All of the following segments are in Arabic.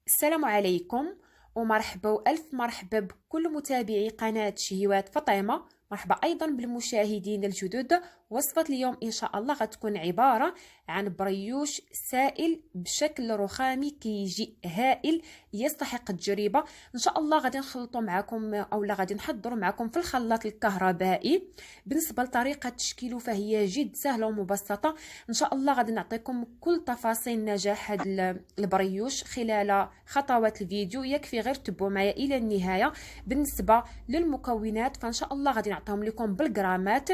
السلام عليكم ومرحبا وألف مرحبا بكل متابعي قناة شهيوات فاطمة. مرحبا أيضا بالمشاهدين الجدد. وصفة اليوم إن شاء الله غتكون عبارة عن بريوش سائل بشكل رخامي كيجي هائل، يستحق التجربة. إن شاء الله غادي نخلطوا معكم أو غادي نحضروا معكم في الخلاط الكهربائي. بالنسبة لطريقة تشكيله فهي جد سهلة ومبسطة. إن شاء الله غادي نعطيكم كل تفاصيل نجاح هذا البريوش خلال خطوات الفيديو، يكفي غير تبعوا معايا إلى النهاية. بالنسبة للمكونات فإن شاء الله غادي نعطيهم لكم بالجرامات،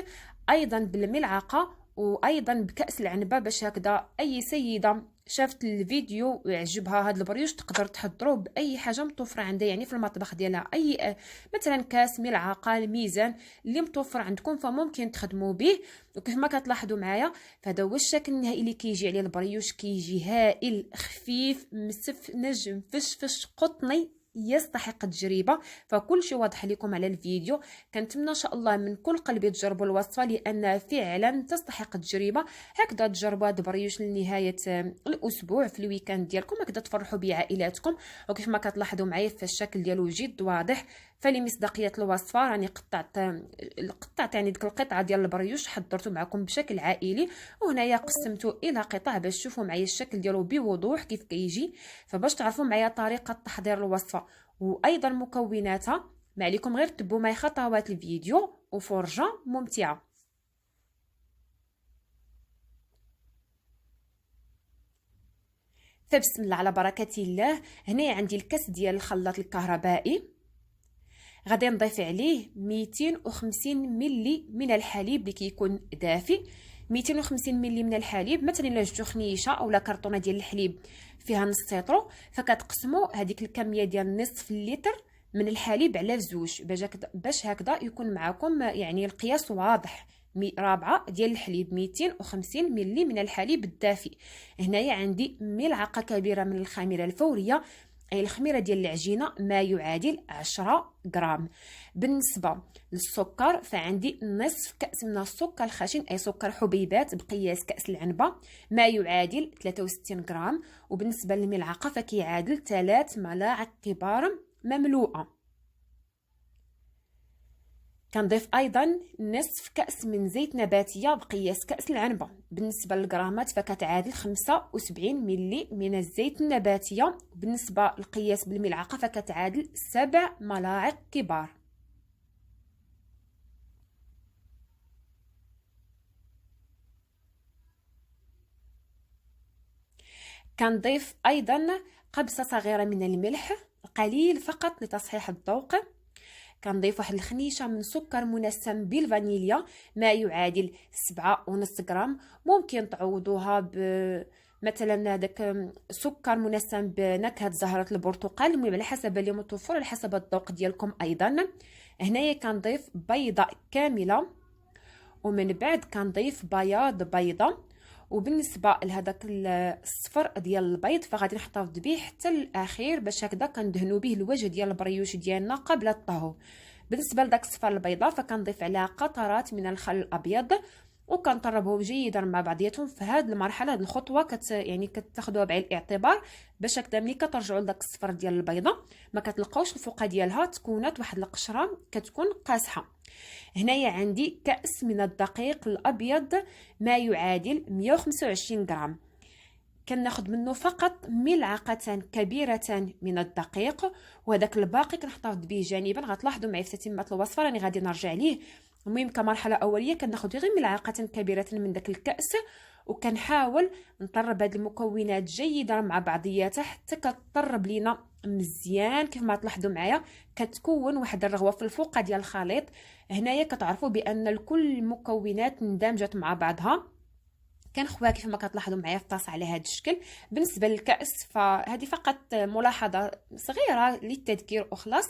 ايضا بالملعقه، وايضا بكاس العنبه، باش هكذا اي سيده شافت الفيديو ويعجبها هذا البريوش تقدر تحضروه باي حاجه متوفره عندها، يعني في المطبخ ديالها اي مثلا كاس، ملعقه، الميزان اللي متوفر عندكم فممكن تخدموا به. وكيف ما كتلاحظوا معايا فهذا هو الشكل النهائي اللي كيجي عليه البريوش، كيجي هائل، خفيف، مسفنج، مفشفش، قطني، يستحق التجربه. فكل شيء واضح لكم على الفيديو. كنتمنى ان شاء الله من كل قلبي تجربوا الوصفه لان فعلا تستحق التجربه. هكذا تجربوا هذا البريوش لنهايه الاسبوع في الويكاند ديالكم، هكذا تفرحوا بعائلاتكم. وكيف ما كتلاحظوا معايا فالشكل ديالو جد واضح. فلمصداقيه الوصفه راني قطعت يعني ديك القطعه ديال البريوش حضرته معكم بشكل عائلي، وهنايا قسمته الى قطع باش تشوفوا معايا الشكل ديالو بوضوح كيف كيجي. فباش تعرفوا معايا طريقه تحضير الوصفه وايضا مكوناتها، ما عليكم غير تبعوا معايا خطوات الفيديو وفرجه ممتعه. فبسم الله على بركه الله. هنا عندي الكاس ديال الخلاط الكهربائي، غادي نضيف عليه 250 ملي من الحليب اللي كيكون دافئ. 250 ملي من الحليب، مثلا الا جبتو خنيشه اولا كرطونه ديال الحليب فيها نص لتر، فكتقسموا هذيك الكميه ديال نصف اللتر من الحليب على زوج باش هكذا يكون معكم يعني القياس واضح. رابعه ديال الحليب، 250 ملي من الحليب الدافئ. هنايا عندي ملعقه كبيره من الخميره الفوريه، أي الخميرة ديال العجينة، ما يعادل 10 غرام. بالنسبة للسكر فعندي نصف كأس من السكر الخشن، أي سكر حبيبات بقياس كأس العنبة، ما يعادل 63 غرام. وبالنسبة للملعقة فكيعادل 3 ملاعق كبار مملوءة. كنضيف ايضا نصف كاس من زيت نباتيه بقياس كاس العنبه. بالنسبه للغرامات فكتعادل 75 ملي من الزيت النباتيه. بالنسبه للقياس بالملعقه فكتعادل 7 ملاعق كبار. كنضيف ايضا قبصه صغيره من الملح القليل فقط لتصحيح الذوق. كنضيف واحد الخنيشه من سكر منسم بالفانيليا، ما يعادل 7.5 غرام. ممكن تعوضوها مثلا هذاك سكر منسم بنكهه زهره البرتقال، المهم على حسب اللي متوفر، على حسب الذوق ديالكم ايضا. هنايا كنضيف بيضه كامله، ومن بعد كنضيف بياض بيضه. وبالنسبه لهذاك الصفر ديال البيض فغادي نحتفظ به حتى الاخير باش هكذا كندهنوا به الوجه ديال البريوش ديالنا قبل الطهو. بالنسبه لذاك الصفر البيضاء فكنضيف عليها قطرات من الخل الابيض، وكنطربهم جيدا مع بعضياتهم. في هذه المرحله، هذه الخطوه يعني كتاخذوها بعين الاعتبار باش هكذا ملي كترجعوا لذاك الصفر ديال البيضه ما كتلقاوش الفوقه ديالها تكونات واحد القشره كتكون قاصحه. هنايا عندي كأس من الدقيق الابيض، ما يعادل 125 غرام. كناخذ منه فقط ملعقه كبيره من الدقيق، وهذاك الباقي كنحتفظ به جانبا. غتلاحظوا معي في تتمه الوصفه راني غادي نرجع ليه. المهم كمرحله اوليه كناخذ غير ملعقه كبيره من داك الكأس، وكنحاول نطرب هاد المكونات جيدا مع بعضياتها حتى كتطرب لينا مزيان. كيف ما تلاحظوا معايا كتكون واحد الرغوه في الفوقه ديال الخليط. هنايا كتعرفوا بان كل المكونات اندمجت مع بعضها. كنخويها كيف ما كتلاحظوا معايا في الطاسه على هذا الشكل. بالنسبه للكاس فهذه فقط ملاحظه صغيره للتذكير وخلاص.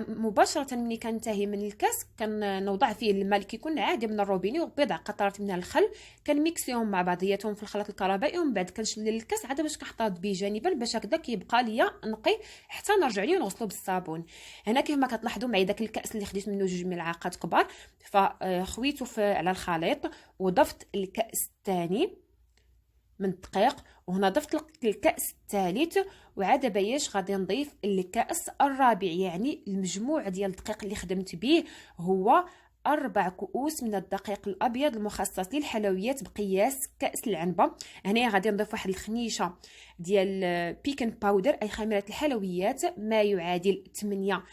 مباشره ملي كنتهي من الكاس كنوضع فيه الماء اللي كيكون عادي من الروبيني وبضع قطرات من الخل، كنميكسيهم مع بعضياتهم في الخلاط الكهربائي، ومن بعد كنشلل الكاس عاد باش كنحتفظ به جانبا باش هكذا كيبقى ليا نقي حتى نرجع ليه ونغسلو بالصابون. هنا كيف ما كتلاحظوا معي داك الكاس اللي خديت منه 2 ملعقات كبار فخويته على الخليط، وضفت الكاس الثاني من الدقيق. وهنا ضفت الكأس الثالث، وعاد باياش غادي نضيف الكأس الرابع. يعني المجموع ديال الدقيق اللي خدمت به هو 4 كؤوس من الدقيق الابيض المخصص للحلويات بقياس كأس العنبه. هنا غادي نضيف واحد الخنيشه ديال بيكن باودر اي خميره الحلويات ما يعادل 8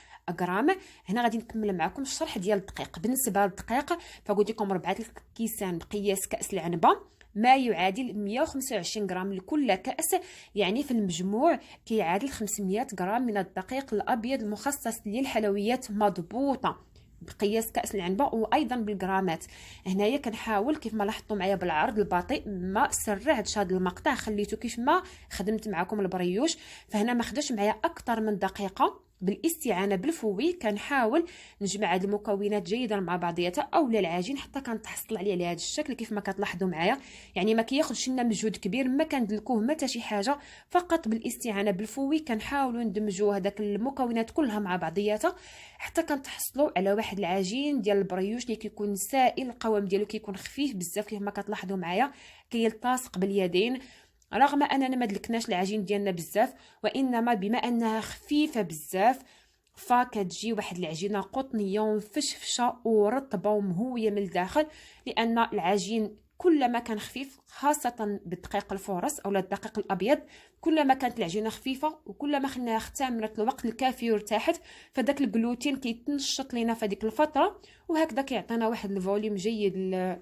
غرام. هنا غادي نكمل معكم الشرح ديال الدقيق. بالنسبه للدقيق فقلت لكم 4 الكيسان بقياس كأس العنبه ما يعادل 125 غرام لكل كأس، يعني في المجموع كيعادل 500 غرام من الدقيق الابيض المخصص للحلويات مضبوطه بقياس كأس العنبه وايضا بالغرامات. هنايا كنحاول كيف ما لاحظتوا معايا بالعرض البطيء، ما سرعتش هذا المقطع، خليته كيف ما خدمت معكم البريوش. فهنا ما خداش معايا اكثر من دقيقه. بالاستعانه بالفوي كنحاول نجمع هذه المكونات جيدا مع بعضياتها اولا العجين حتى كنتحصل عليه على هذا الشكل كيف ما كتلاحظوا معايا. يعني ما كياخذش لنا مجهود كبير، ما كندلكوه ما حتى شي حاجه، فقط بالاستعانه بالفوي كنحاولوا ندمجوا هذاك المكونات كلها مع بعضياتها حتى كنتحصلوا على واحد العجين ديال البريوش اللي كيكون سائل، القوام ديالو كيكون خفيف بزاف كيف ما كتلاحظوا معايا، كيلتصق باليدين. رغم اننا ما دلكناش العجين ديالنا بزاف، وانما بما انها خفيفه بزاف فكتجي واحد العجينه قطنيه ومفشفشه ورطبه ومهويه من الداخل. لان العجين كلما كان خفيف خاصه بالدقيق الفورس او الدقيق الابيض، كلما كانت العجينه خفيفه وكلما خليناها اختمرت الوقت الكافي وارتاحت، فداك الجلوتين كيتنشط لينا في هذيك الفتره، وهكذا كيعطينا واحد الفوليوم جيد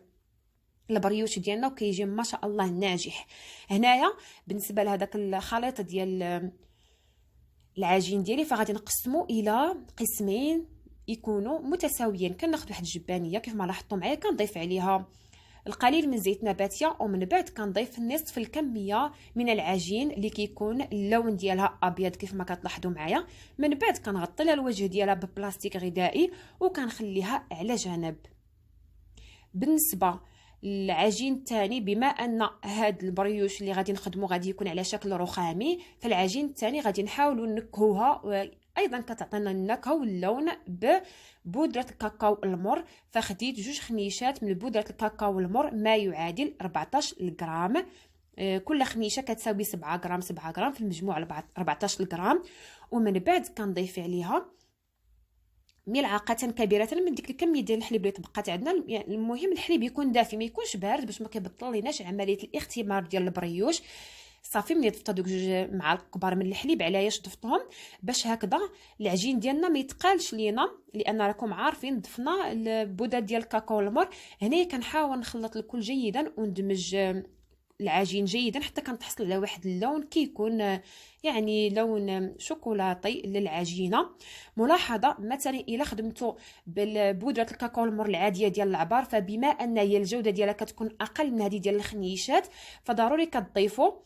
البريوش ديالنا وكيجي ما شاء الله ناجح. هنايا بالنسبه لهذاك الخليط ديال العجين ديالي فغادي نقسمو الى قسمين يكونوا متساويين. كناخذ واحد الجبانيه كيف ما لاحظتوا معايا، كنضيف عليها القليل من زيت نباتيه، ومن بعد كنضيف نصف الكميه من العجين اللي كيكون اللون ديالها ابيض كيف ما كتلاحظوا معايا. من بعد كنغطي لها الوجه ديالها ببلاستيك غذائي وكنخليها على جنب. بالنسبه العجين الثاني، بما ان هاد البريوش اللي غادي نخدمو غادي يكون على شكل رخامي، فالعجين الثاني غادي نحاولوا نكهوها وايضا كتعطينا النكهه واللون ببودره الكاكاو المر. فخديت 2 خنيشات من بودره الكاكاو المر ما يعادل 14 غرام. كل خنيشه كتساوي 7 غرام 7 غرام، في المجموع 14 غرام. ومن بعد كنضيف عليها ملعقه كبيره من ديك الكميه ديال الحليب اللي تبقات عندنا. يعني المهم الحليب يكون دافي ما يكونش بارد باش ما كيبطل ليناش عمليه الاختمار ديال البريوش. صافي ملي ضفت دوك 2 معالق كبار من الحليب، علاش ضفتهم؟ باش هكذا العجين ديالنا ما يتقالش لينا، لان راكم عارفين ضفنا البودره ديال الكاكاو المر. هنا كنحاول نخلط الكل جيدا وندمج العجين جيدا حتى كنتحصل على واحد اللون كيكون يعني لون شوكولاتي للعجينه. ملاحظه مثلا الا خدمتو بالبودره الكاكاو المر العاديه ديال العبار، فبما ان هي الجوده ديالها كتكون اقل من هذه ديال الخنيشات، فضروري كتضيفوا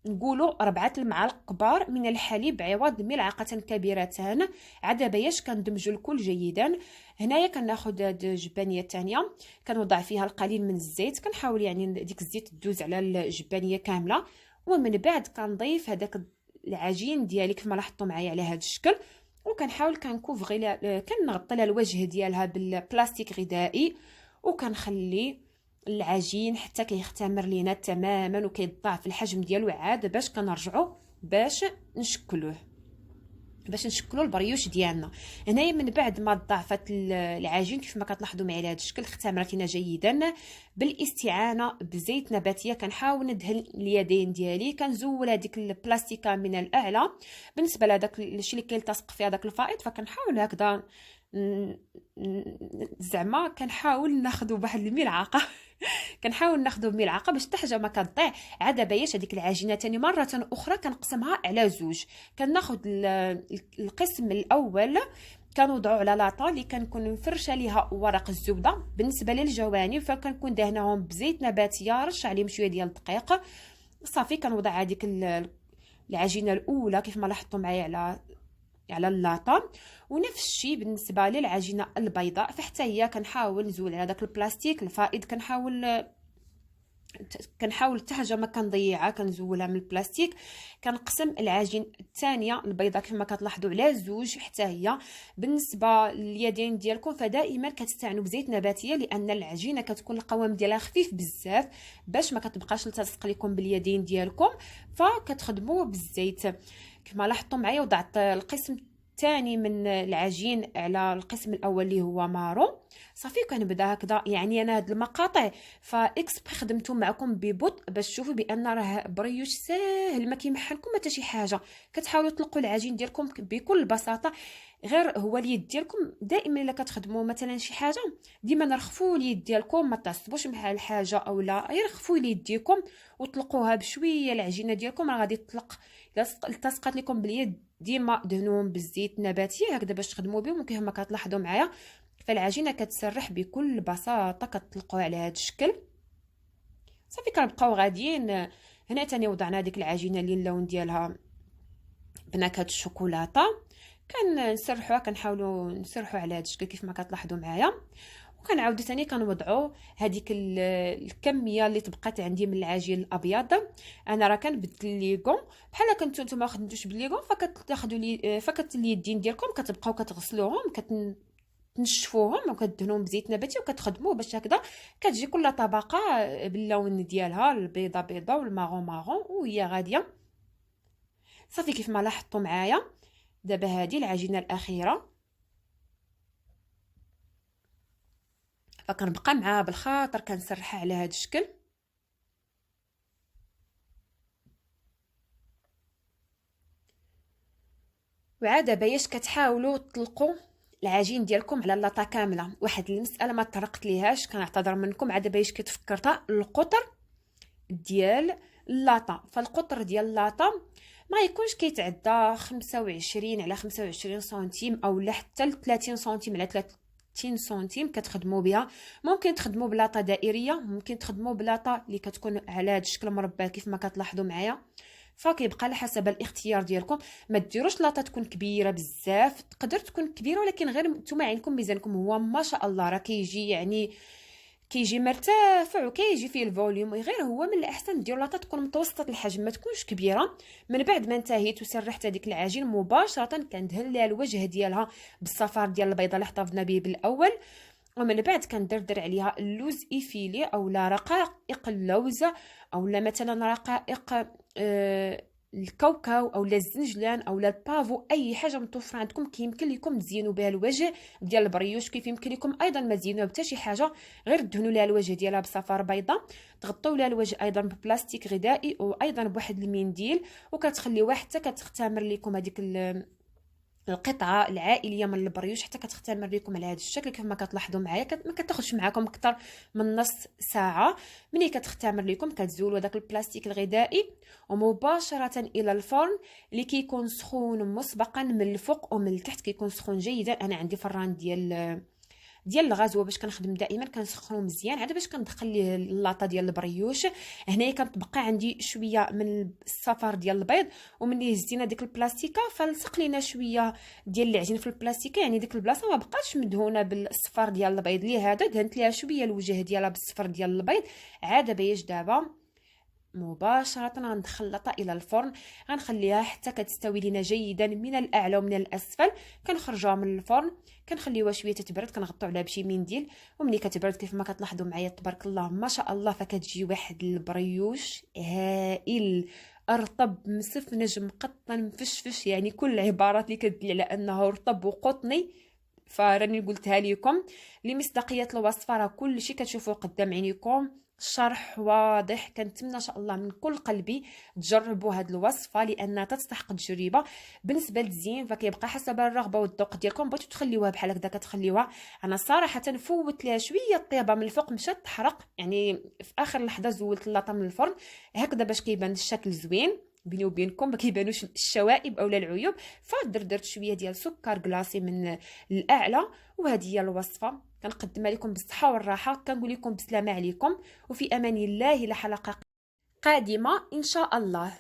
نقولوا 4 المعالق كبار من الحليب عوض ملعقه كبيرتان، عاد باش كندمجوا الكل جيدا. هنايا كناخذ هاد الجبانيه الثانيه كنوضع فيها القليل من الزيت، كنحاول يعني ديك الزيت تدوز على الجبانيه كامله. ومن بعد كنضيف هذاك العجين ديالي كيف ما لاحظتوا معايا على هذا الشكل، وكنحاول كنكوفغي كنغطي لها الوجه ديالها بالبلاستيك غذائي، وكنخلي العجين حتى كيختمر لينا تماما وكيضاعف الحجم ديالو، عاد باش كنرجعوا باش نشكلوه البريوش ديالنا. هنايا من بعد ما ضاعفت العجين كيف ما كتلاحظوا معايا على هذا الشكل اختمرت لينا جيدا بالاستعانه بزيت نباتيه. كنحاول ندهن اليدين ديالي، كنزول هذيك البلاستيكه من الاعلى. بالنسبه لهذاك الشيء اللي كيلتصق في هذاك الفائض فكنحاول هكذا زعما كنحاول ناخذ بواحد الملعقه كنحاول ناخذ بملعقه باش حتى حاجه ما كتضيع. عاد بايش هذيك العجينه ثاني مره اخرى كنقسمها على 2. كناخذ القسم الاول كنوضعوا على لاطه اللي كنكون مفرشه ليها ورق الزبده. بالنسبه للجوانب فكنكون دهناهم بزيت نباتيه، رش عليهم شويه ديال الدقيق. صافي كنوضع هذيك العجينه الاولى كيف ما لاحظتوا معايا على اللاطه. ونفس الشيء بالنسبه للعجينه البيضاء، فحتى هي كنحاول نزول على داك البلاستيك الفائض، كنحاول كنحاول حتى حاجه ما كنضيعها، كنزولها من البلاستيك. كنقسم العجين الثانيه البيضه كما كتلاحظوا على زوج حتى هي. بالنسبه لليدين ديالكم فدائما كتستعنوا بزيت نباتيه، لان العجينه كتكون القوام ديالها خفيف بزاف باش ما كتبقاش تلصق لكم باليدين ديالكم، فكتخدموا بالزيت كما لاحظتوا معايا. وضعت القسم الثاني من العجين على القسم الاول اللي هو مارون. صافي كنبدا هكذا. يعني انا هاد المقاطع فاكسبري خدمتهم معكم ببطء باش تشوفوا بان راه بريوش ساهل، ما كيمحنكم حتى شي حاجه. كتحاولوا تطلقوا العجين ديالكم بكل بساطه. غير هو اليد ديالكم دائما الا كتخدموا مثلا شي حاجه ديما نرخفوا اليد ديالكم، ما تعصبوش مع الحاجه او لا، غير رخفوا اليد ديالكم وطلقوها بشويه. العجينه ديالكم راه غادي تطلق. الا التصقات لكم باليد ديما دهنوهم بالزيت النباتي هكذا باش تخدموا بهم. وكما كتلاحظوا معايا فالعجينه كتسرح بكل بساطه، كتطلقوها على هذا الشكل. صافي كنبقاو غاديين. هنا ثاني وضعنا ديك العجينه اللي اللون ديالها بنكهه الشوكولاته، كنسرحوها، كنحاولوا نسرحوا على هذا الشكل كيف ما كتلاحظوا معايا. وكنعاودو ثاني كنوضعوا هذيك الكميه اللي تبقات عندي من العجين الابيض. انا راه كنبدل ليكم بحال كنتو نتوما خدمتوش بالليغون، فكتاخذوا لي فكت اليدين ديالكم كتبقاو كتغسلوهم، تنشفوهم وكدهنوهم بزيت نباتي وكتخدموه باش هكذا كتجي كل طبقه باللون ديالها، البيضه بيضه والمارون مارون وهي غاديه. صافي كيف ما لاحظتوا معايا دابا هذه العجينه الاخيره، فكنبقى معاها بالخاطر كنسرحها على هذا الشكل. وعاد باش كتحاولوا تطلقوا العجين ديالكم على اللاطه كامله. واحد المساله ما طرقت ليهاش كنعتذر منكم، عاد باش كتفكرتها القطر ديال اللاطه. فالقطر ديال اللاطه ما يكونش كيتعدى 25 على 25 سنتيم او لا حتى 30 سنتيم على 30 سنتيم كتخدموا بها. ممكن تخدموا بلاطه دائريه، ممكن تخدموا بلاطه اللي كتكون على هذا الشكل مربع كيف ما كتلاحظوا معايا. فكيبقى على حسب الاختيار ديالكم. ما ديروش لاطه تكون كبيره بزاف، تقدر تكون كبيره ولكن غير نتوما عندكم ميزانكم هو ما شاء الله راه كيجي يعني كيجي مرتفع وكيجي فيه الفوليوم. غير هو من الاحسن ديروا لاطه تكون متوسطه الحجم ما تكونش كبيره. من بعد ما انتهيت وسرحت هذيك العجين مباشره كندهن لها الوجه ديالها بالصفار ديال البيضه اللي حطفنا به بالاول، ومن بعد كندردر عليها اللوز ايفيلي او لا رقائق اللوز او لا مثلا رقائق الكاوكاو او لا الزنجلان او لا البافو، اي حاجه متوفره عندكم كيمكن لكم تزينوا بها الوجه ديال البريوش. كيف يمكن لكم ايضا ما تزينوها بحتى شي حاجه، غير دهنوا لها الوجه ديالها بصفار بيضاء، تغطوا لها الوجه ايضا ببلاستيك غذائي وايضا بواحد المنديل، وكتخليوها حتى كتختمر لكم هذيك القطعه العائليه من البريوش حتى كتختمر لكم على هذا الشكل كيف ما كتلاحظوا معايا. ما كتاخذش معكم اكثر من نص ساعه. ملي كتختمر لكم كتزولوا داك البلاستيك الغذائي ومباشره الى الفرن اللي كيكون سخون مسبقا من الفوق ومن التحت، كيكون سخون جيدا. انا عندي فران ديال الغاز باش كنخدم دائما كنسخنو مزيان عاد باش كندخل ليه اللاطه ديال البريوش. هنايا كتبقى عندي شويه من الصفار ديال البيض، وملي هزينا ديك البلاستيكه فلصق لينا شويه ديال العجين في البلاستيكه، يعني ديك البلاصه ما بقاتش مدهونه بالصفار ديال البيض. لهذا دهنت ليها شويه الوجه ديالها بالصفر ديال البيض. عاد باش دابا مباشره غندخلطها الى الفرن، غنخليها حتى كتستوي لينا جيدا من الاعلى ومن الاسفل. كنخرجوها من الفرن كنخليوها شويه تتبرد، كنغطيو عليها بشي منديل، وملي كتبرد كيف ما كتلاحظوا معايا تبارك الله ما شاء الله فكتجي واحد البريوش هائل، رطب مسفنج مقطن مفشفش، يعني كل العبارات اللي كتدل على انه رطب وقطني فراني قلتها لكم. لمصداقيه الوصفه راه كل شيء كتشوفوه قدام عينيكم، الشرح واضح. كنتمنى ان شاء الله من كل قلبي تجربوا هذه الوصفه لانها تستحق التجربه. بالنسبه للزين فكيبقى حسب الرغبه والذوق ديالكم. بغيتو تخليوها بحال هكذا كتخليوها. انا صراحه فوت ليها شويه الطيبه من الفوق مشات تحرق، يعني في اخر لحظه زولت اللاطه من الفرن هكذا باش كيبان الشكل زوين. بيني وبينكم ما كيبانوش الشوائب اولا العيوب، فدرت شويه ديال سكر كلاصي من الاعلى. وهذه هي الوصفه كنقدمها لكم بالصحه والراحه. كنقول لكم بسلامه عليكم وفي امان الله الى حلقه قادمه ان شاء الله.